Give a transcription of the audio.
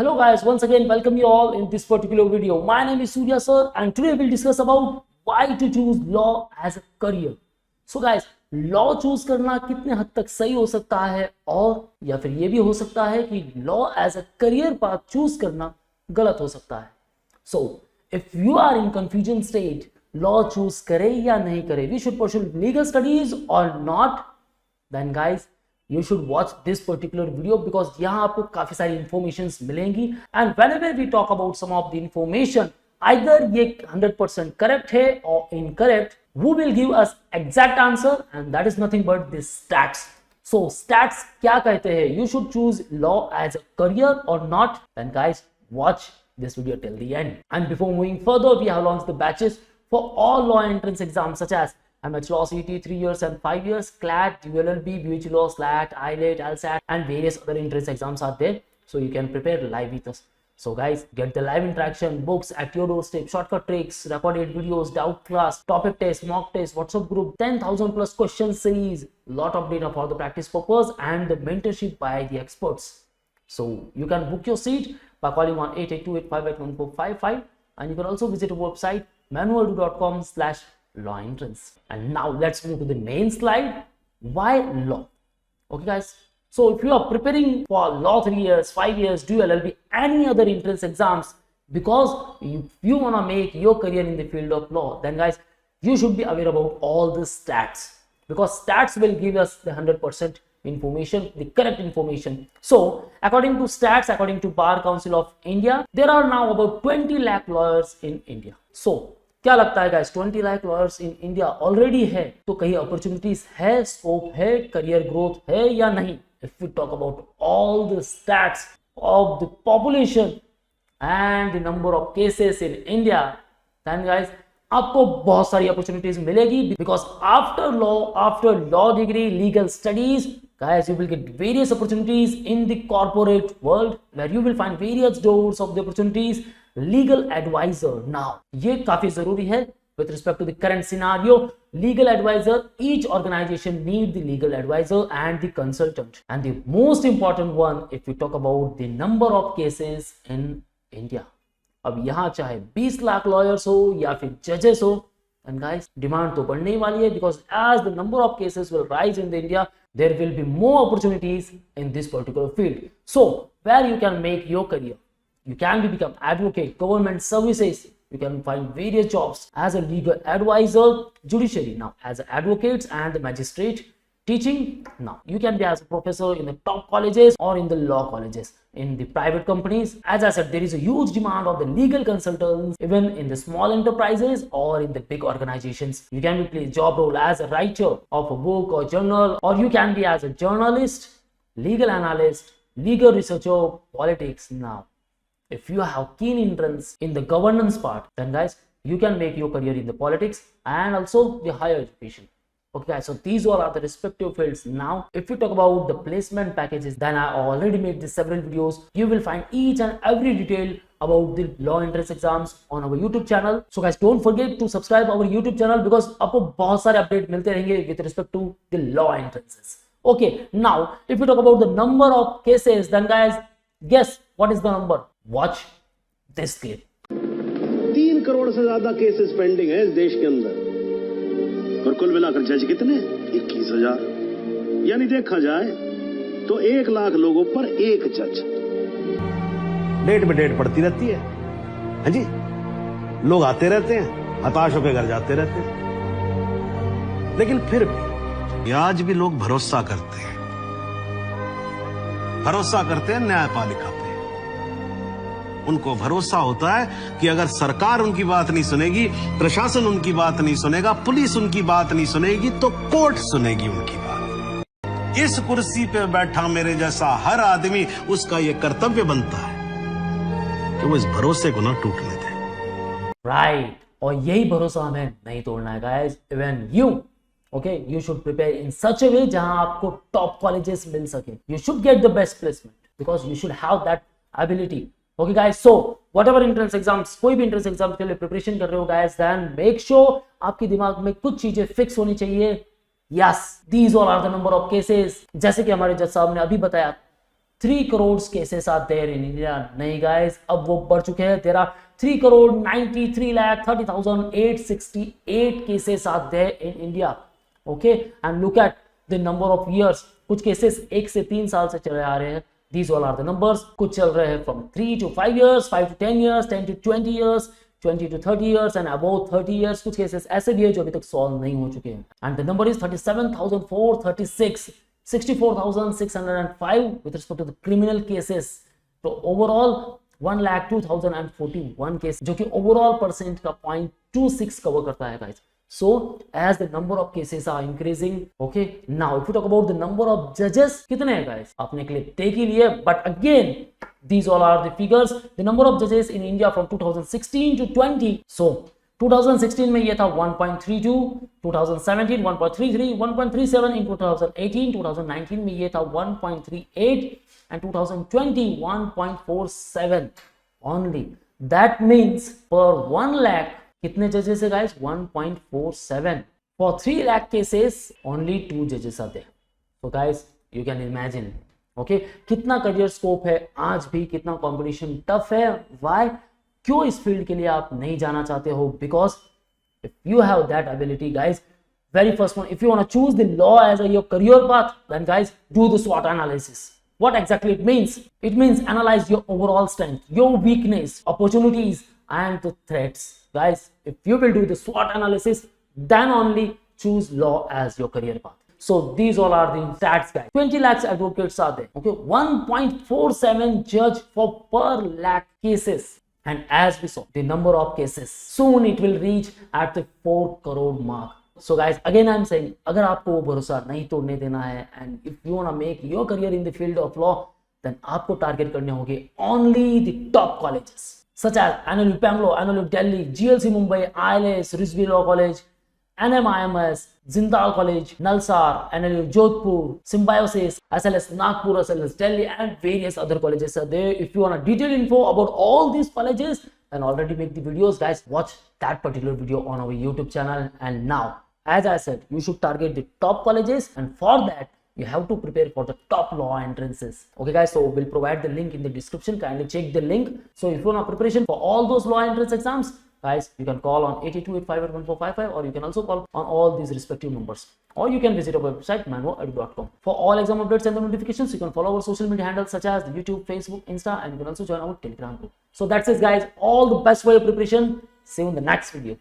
Hello guys, once again welcome you all in this particular video. My name is Surya sir and today we'll discuss about why to choose law as a career. So guys, law choose करना कितने हद तक सही हो सकता है और या फिर ये भी हो सकता है कि law as a career path choose करना गलत हो सकता है. So if you are in confusion state, law choose करे या नहीं करे, we should pursue legal studies और not, then guys you should watch this particular video because यहाँ आपको काफी सारी informations मिलेंगी and whenever we talk about some of the information, either ये 100% correct है or incorrect, who will give us exact answer and that is nothing but this stats. So stats क्या कहते हैं? You should choose law as a career or not, then guys watch this video till the end. And before moving further, we have launched the batches for all law entrance exams such as MH Law CET 3 years and 5 years, CLAT, ULLB, BH Law, SLAT, ILAT, LSAT, and various other entrance exams are there. So you can prepare live with us. So guys, get the live interaction, books at your doorstep, shortcut tricks, recorded videos, doubt class, topic test, mock test, WhatsApp group, 10,000 plus question series, lot of data for the practice purpose and the mentorship by the experts. So you can book your seat by calling on 8828581455 and you can also visit our website manualdo.com/law entrance. And now let's move to the main slide. Why law? Okay guys, so if you are preparing for law 3 years, 5 years, do LLB, any other entrance exams, because if you want to make your career in the field of law, then guys you should be aware about all the stats, because stats will give us the 100% information, the correct information. So according to stats, according to Bar Council of India, there are now about 20 lakh lawyers in India. So क्या लगता है guys, 20 lakh lawyers in India already है, तो कहीं opportunities है, scope है, career growth है या नहीं? If we talk about all the stats of the population and the number of cases in India, then guys आपको बहुत सारी अपॉर्चुनिटीज मिलेगी, because after law degree, legal studies, guys you will get various opportunities in the corporate world where you will find various doors of the opportunities. Legal advisor, now ये काफी जरूरी है with respect to the current scenario. Legal advisor, each organization need the legal advisor and the consultant, and the most important one if we talk about the number of cases in India. अब यहाँ चाहे 20 lakh lawyers हो या फिर judges हो, and guys demand तो बढ़ने ही वाली है, because as the number of cases will rise in the India, there will be more opportunities in this particular field. So where you can make your career, you can become advocate, government services, you can find various jobs as a legal advisor, judiciary, now as advocates and the magistrate, teaching, now you can be as a professor in the top colleges or in the law colleges, in the private companies. As I said, there is a huge demand of the legal consultants even in the small enterprises or in the big organizations. You can play job role as a writer of a book or journal, or you can be as a journalist, legal analyst, legal researcher, politics. Now if you have keen interest in the governance part, then guys you can make your career in the politics and also the higher education. Okay guys, so these all are the respective fields. Now if you talk about the placement packages, then I already made this several videos. You will find each and every detail about the law entrance exams on our YouTube channel. So guys don't forget to subscribe our YouTube channel, because आपको बहुत सारे update मिलते रहेंगे with respect to the law entrances. Okay, now if you talk about the number of cases, then guys guess what is the number? Watch this clip. 3 crore से ज्यादा cases pending है इस देश के अंदर, और कुल मिलाकर जज कितने? 21,000। यानी देखा जाए तो 1 लाख लोगों पर एक जज। डेट पे डेट पड़ती रहती है, हाँ जी, लोग आते रहते हैं, हताश होकर घर जाते रहते हैं, लेकिन फिर भी आज भी लोग भरोसा करते हैं न्यायपालिका पे। उनको भरोसा होता है कि अगर सरकार उनकी बात नहीं सुनेगी, प्रशासन उनकी बात नहीं सुनेगा, पुलिस उनकी बात नहीं सुनेगी, तो कोर्ट सुनेगी उनकी बात। इस कुर्सी पे बैठा मेरे जैसा हर आदमी, उसका यह कर्तव्य बनता है कि वो इस भरोसे को ना टूटने दे। राइट, और यही भरोसा हमें नहीं तोड़ना है guys. Even you you should prepare in such a way जहां आपको टॉप कॉलेजेस मिल सके। You should get the best placement because you should have that ability. Okay guys, so whatever entrance exams, कोई भी एंट्रेंस एग्जाम के लिए preparation कर रहे हो गाइस, देन मेक श्योर आपके दिमाग में कुछ चीजें फिक्स होनी चाहिए। Yes, these all are the number of cases. जैसे कि हमारे जज साहब ने अभी बताया 3 crore cases are there in India. नहीं गाइस, अब वो बढ़ चुके हैं। There are 3 crore 93,30,868 cases are there in India. Okay, and look at the number of years. कुछ केसेस 1 से 3 साल से चले आ रहे हैं। These all are the numbers. कुछ चल रहे हैं from 3 to 5 years, 5 to 10 years, 10 to 20 years, 20 to 30 years and above 30 years. कुछ केसेस ऐसे भी है जो अभी तक सॉल्व नहीं हो चुके हैं। And the number is 37,436, 64,605 with respect to the criminal cases. तो overall 1,02,041 केस, जो कि overall परसेंट का 0.26 कवर करता है guys. So as the number of cases are increasing, okay, now if you talk about the number of judges, कितने हैं guys? आपने clip देख ही लिए, but again these all are the figures. The number of judges in India from 2016 to 20. So 2016 में ये था 1.32, 2017 1.33, 1.37 in 2018, 2019 में ये था 1.38 and 2020 1.47 only. That means per 1 lakh कितने जजेस है guys? 1.47. For 3 lakh cases only 2 judges are there. So guys, you can imagine, okay, कितना करियर स्कोप है आज भी, कितना कंपटीशन टफ है। Why? क्यों इस फील्ड के लिए आप नहीं जाना चाहते हो? Because if you have that ability, guys, very first one, if you want to choose the law as your career path, then guys, do the SWOT analysis. What exactly it means? It means analyze your overall strength, your weakness, opportunities, and the threats. Guys, if you will do the SWOT analysis, then only choose law as your career path. So these all are the stats, guys. 20 lakhs advocates are there. Okay, 1.47 judge for per lakh cases. And as we saw, the number of cases, soon it will reach at the 4 crore mark. So guys, again I'm saying, अगर आपको वो भरोसा नहीं तोड़ने देना है, and if you wanna make your career in the field of law, then आपको target करने होंगे only the top colleges, such as NLU Bangalore, NLU Delhi, GLC Mumbai, ILS, Risbhi Law College, NMIMS, Jindal College, Nalsar, NLU Jodhpur, Symbiosis, SLS Nagpur, SLS Delhi, and various other colleges are there. If you want a detailed info about all these colleges, then already make the videos, guys. Watch that particular video on our YouTube channel. And now, as I said, you should target the top colleges, and for that, you have to prepare for the top law entrances. Okay guys, so we'll provide the link in the description. Kindly check the link. So if you want preparation for all those law entrance exams, guys, you can call on 82851455, or you can also call on all these respective numbers, or you can visit our website manvoedu.com. For all exam updates and the notifications, you can follow our social media handles such as YouTube, Facebook, Insta, and you can also join our Telegram group. So that's it guys, all the best for your preparation. See you in the next video.